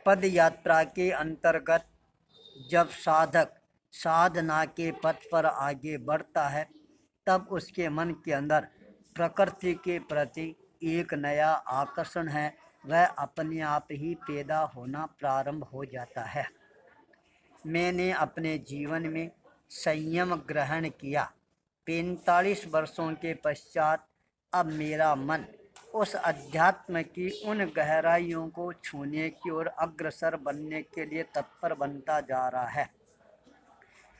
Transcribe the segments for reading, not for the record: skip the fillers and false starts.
पद यात्रा के अंतर्गत जब साधक साधना के पथ पर आगे बढ़ता है तब उसके मन के अंदर प्रकृति के प्रति एक नया आकर्षण है वह अपने आप ही पैदा होना प्रारंभ हो जाता है। मैंने अपने जीवन में संयम ग्रहण किया। 45 वर्षों के पश्चात अब मेरा मन उस अध्यात्म की उन गहराइयों को छूने की ओर अग्रसर बनने के लिए तत्पर बनता जा रहा है।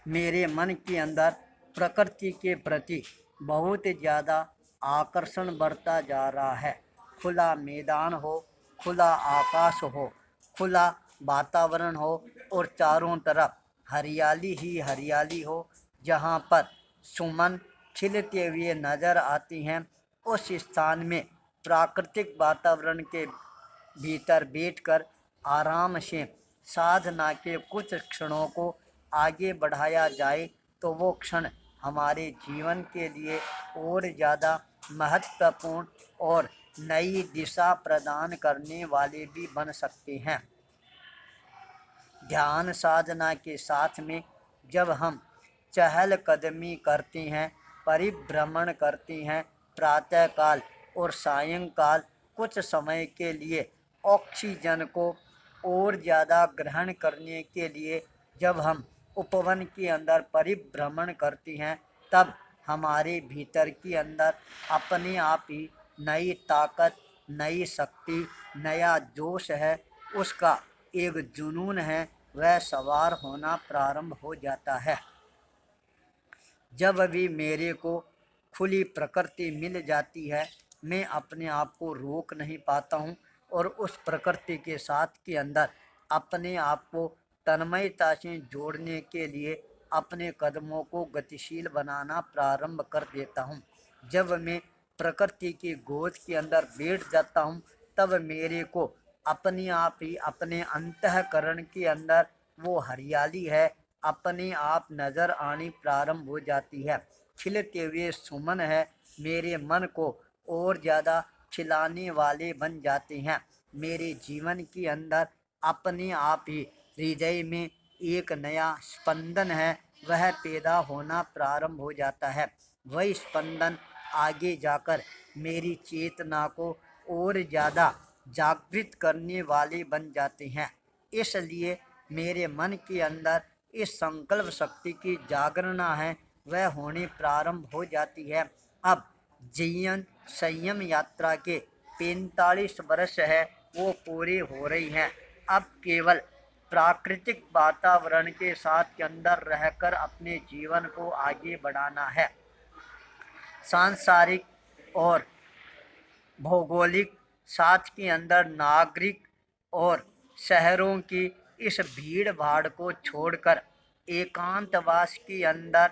मेरे मन के अंदर प्रकृति के प्रति बहुत ज़्यादा आकर्षण बढ़ता जा रहा है। खुला मैदान हो, खुला आकाश हो, खुला वातावरण हो और चारों तरफ हरियाली ही हरियाली हो, जहाँ पर सुमन खिलते हुए नज़र आती हैं, उस स्थान में प्राकृतिक वातावरण के भीतर बैठकर आराम से साधना के कुछ क्षणों को आगे बढ़ाया जाए तो वो क्षण हमारे जीवन के लिए और ज़्यादा महत्वपूर्ण और नई दिशा प्रदान करने वाले भी बन सकते हैं। ध्यान साधना के साथ में जब हम चहलकदमी करते हैं, परिभ्रमण करते हैं, प्रातःकाल और सायंकाल कुछ समय के लिए ऑक्सीजन को और ज़्यादा ग्रहण करने के लिए जब हम उपवन के अंदर परिभ्रमण करते हैं, तब हमारे भीतर के अंदर अपने आप ही नई ताकत, नई शक्ति, नया जोश है, उसका एक जुनून है, वह सवार होना प्रारंभ हो जाता है। जब भी मेरे को खुली प्रकृति मिल जाती है, मैं अपने आप को रोक नहीं पाता हूँ और उस प्रकृति के साथ के अंदर अपने आप को तन्मयता से जोड़ने के लिए अपने कदमों को गतिशील बनाना प्रारंभ कर देता हूँ। जब मैं प्रकृति की गोद के अंदर बैठ जाता हूँ, तब मेरे को अपने आप ही अपने अंतःकरण के अंदर वो हरियाली है अपने आप नज़र आनी प्रारंभ हो जाती है। खिलते हुए सुमन है मेरे मन को और ज़्यादा खिलाने वाले बन जाते हैं। मेरे जीवन के अंदर अपने आप ही हृदय में एक नया स्पंदन है, वह पैदा होना प्रारंभ हो जाता है। वही स्पंदन आगे जाकर मेरी चेतना को और ज़्यादा जागृत करने वाले बन जाते हैं। इसलिए मेरे मन के अंदर इस संकल्प शक्ति की जागरणा है, वह होने प्रारंभ हो जाती है। अब जीवन संयम यात्रा के 45 वर्ष है वो पूरी हो रही हैं। अब केवल प्राकृतिक वातावरण के साथ के अंदर रहकर अपने जीवन को आगे बढ़ाना है। सांसारिक और भौगोलिक साथ के अंदर नागरिक और शहरों की इस भीड़ भाड़ को छोड़कर एकांतवास के अंदर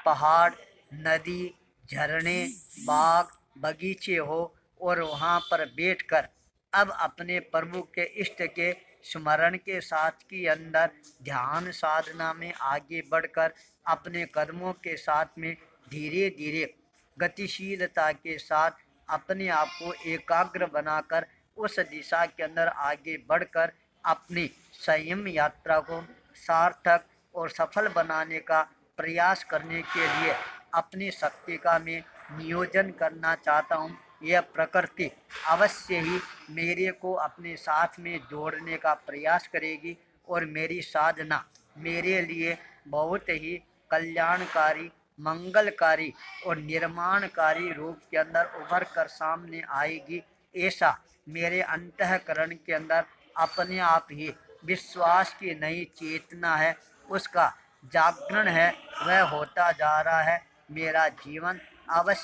पहाड़, नदी, झरने, बाग, बगीचे हो और वहाँ पर बैठकर अब अपने प्रभु के इष्ट के स्मरण के साथ के अंदर ध्यान साधना में आगे बढ़कर अपने कदमों के साथ में धीरे धीरे गतिशीलता के साथ अपने आप को एकाग्र बनाकर उस दिशा के अंदर आगे बढ़कर अपनी संयम यात्रा को सार्थक और सफल बनाने का प्रयास करने के लिए अपनी शक्ति का मैं नियोजन करना चाहता हूँ। यह प्रकृति अवश्य ही मेरे को अपने साथ में जोड़ने का प्रयास करेगी और मेरी साधना मेरे लिए बहुत ही कल्याणकारी, मंगलकारी और निर्माणकारी रूप के अंदर उभर कर सामने आएगी। ऐसा मेरे अंतःकरण के अंदर अपने आप ही विश्वास की नई चेतना है, उसका जागरण है, वह होता जा रहा है। मेरा जीवन अवश्य